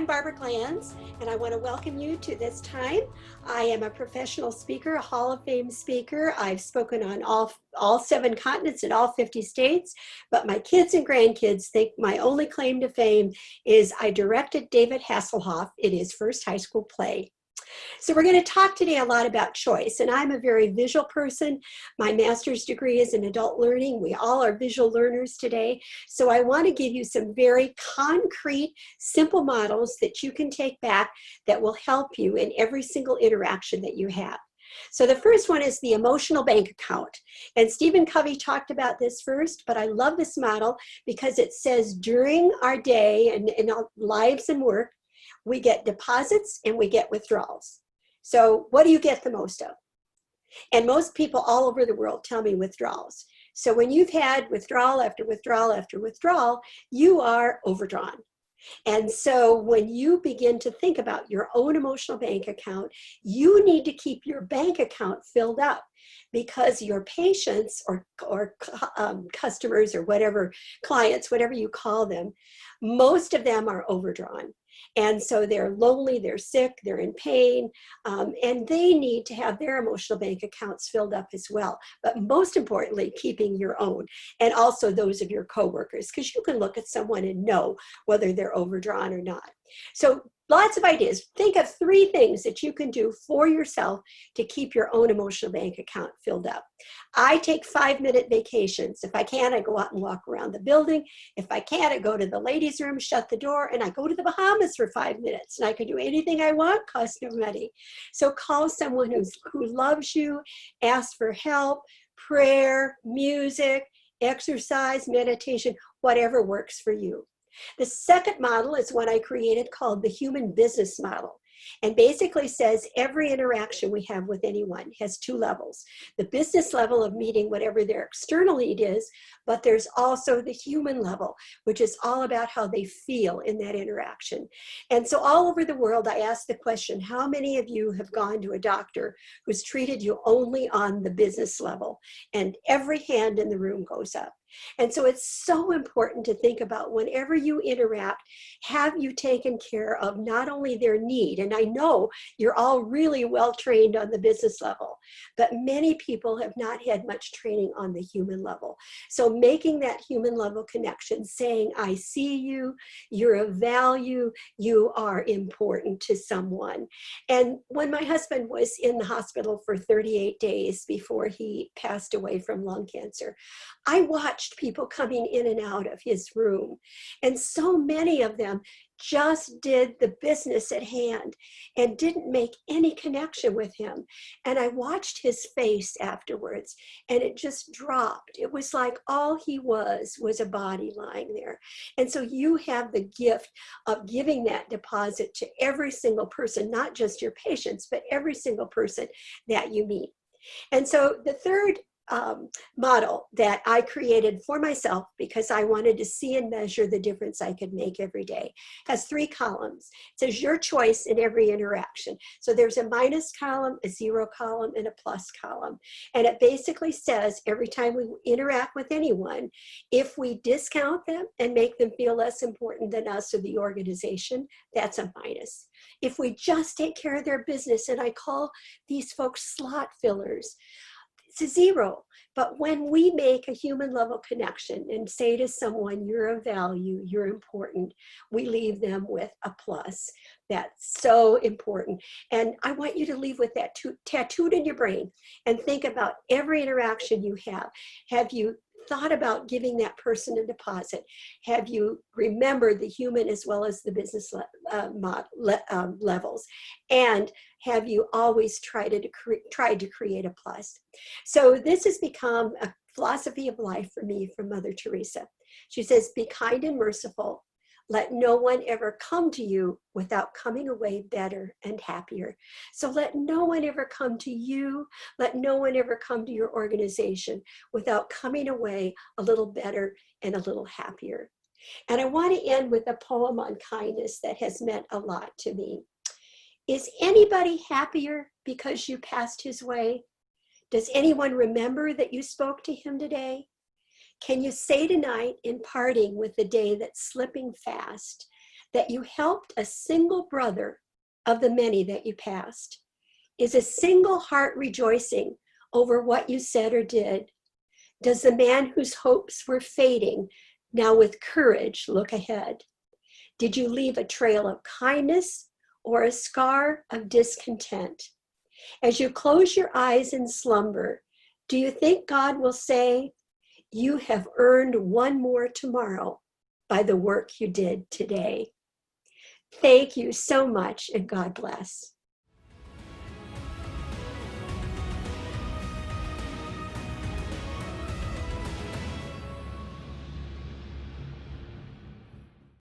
I'm Barbara Glanz, and I want to welcome you to this time. I am a professional speaker, a Hall of Fame speaker. I've spoken on all 7 continents in all 50 states, but my kids and grandkids think my only claim to fame is I directed David Hasselhoff in his first high school play. So we're going to talk today a lot about choice, and I'm a very visual person. My master's degree is in adult learning. We all are visual learners today. So I want to give you some very concrete, simple models that you can take back that will help you in every single interaction that you have. So the first one is the emotional bank account. And Stephen Covey talked about this first, but I love this model because it says during our day and in our lives and work, we get deposits and we get withdrawals. So what do you get the most of? And most people all over the world tell me withdrawals. So when you've had withdrawal after withdrawal after withdrawal, you are overdrawn. And so when you begin to think about your own emotional bank account, you need to keep your bank account filled up because your patients or customers or whatever, clients, whatever you call them, most of them are overdrawn. And so they're lonely, they're sick, they're in pain, and they need to have their emotional bank accounts filled up as well. But most importantly, keeping your own and also those of your coworkers, because you can look at someone and know whether they're overdrawn or not. So lots of ideas. Think of 3 things that you can do for yourself to keep your own emotional bank account filled up. I take 5-minute vacations. If I can, I go out and walk around the building. If I can't, I go to the ladies' room, shut the door, and I go to the Bahamas for 5 minutes. And I can do anything I want, cost no money. So call someone who loves you, ask for help, prayer, music, exercise, meditation, whatever works for you. The second model is one I created called the human business model. And basically says every interaction we have with anyone has 2 levels. The business level of meeting whatever their external need is, but there's also the human level, which is all about how they feel in that interaction. And so all over the world, I ask the question, how many of you have gone to a doctor who's treated you only on the business level? And every hand in the room goes up. And so it's so important to think about whenever you interact, have you taken care of not only their need, and I know you're all really well trained on the business level, but many people have not had much training on the human level. So making that human level connection, saying, I see you, you're of value, you are important to someone. And when my husband was in the hospital for 38 days before he passed away from lung cancer, I watched people coming in and out of his room. And so many of them just did the business at hand and didn't make any connection with him. And I watched his face afterwards and it just dropped. It was like all he was a body lying there. And so you have the gift of giving that deposit to every single person, not just your patients, but every single person that you meet. And so the third model that I created for myself because I wanted to see and measure the difference I could make every day has 3 columns. It says your choice in every interaction. So there's a minus column, a 0 column, and a plus column. And it basically says every time we interact with anyone, if we discount them and make them feel less important than us or the organization, that's a minus. If we just take care of their business, and I call these folks slot fillers, it's a 0. But when we make a human level connection and say to someone, you're of value, you're important, we leave them with a plus. That's so important. And I want you to leave with that tattooed in your brain and think about every interaction you have. Have you thought about giving that person a deposit? Have you remembered the human as well as the business levels? And have you always tried to create a plus? So this has become a philosophy of life for me from Mother Teresa. She says, be kind and merciful. Let no one ever come to you without coming away better and happier. So let no one ever come to you, let no one ever come to your organization without coming away a little better and a little happier. And I want to end with a poem on kindness that has meant a lot to me. Is anybody happier because you passed his way? Does anyone remember that you spoke to him today? Can you say tonight in parting with the day that's slipping fast that you helped a single brother of the many that you passed? Is a single heart rejoicing over what you said or did? Does the man whose hopes were fading now with courage look ahead? Did you leave a trail of kindness or a scar of discontent? As you close your eyes in slumber, do you think God will say, you have earned one more tomorrow by the work you did today? Thank you so much, and God bless.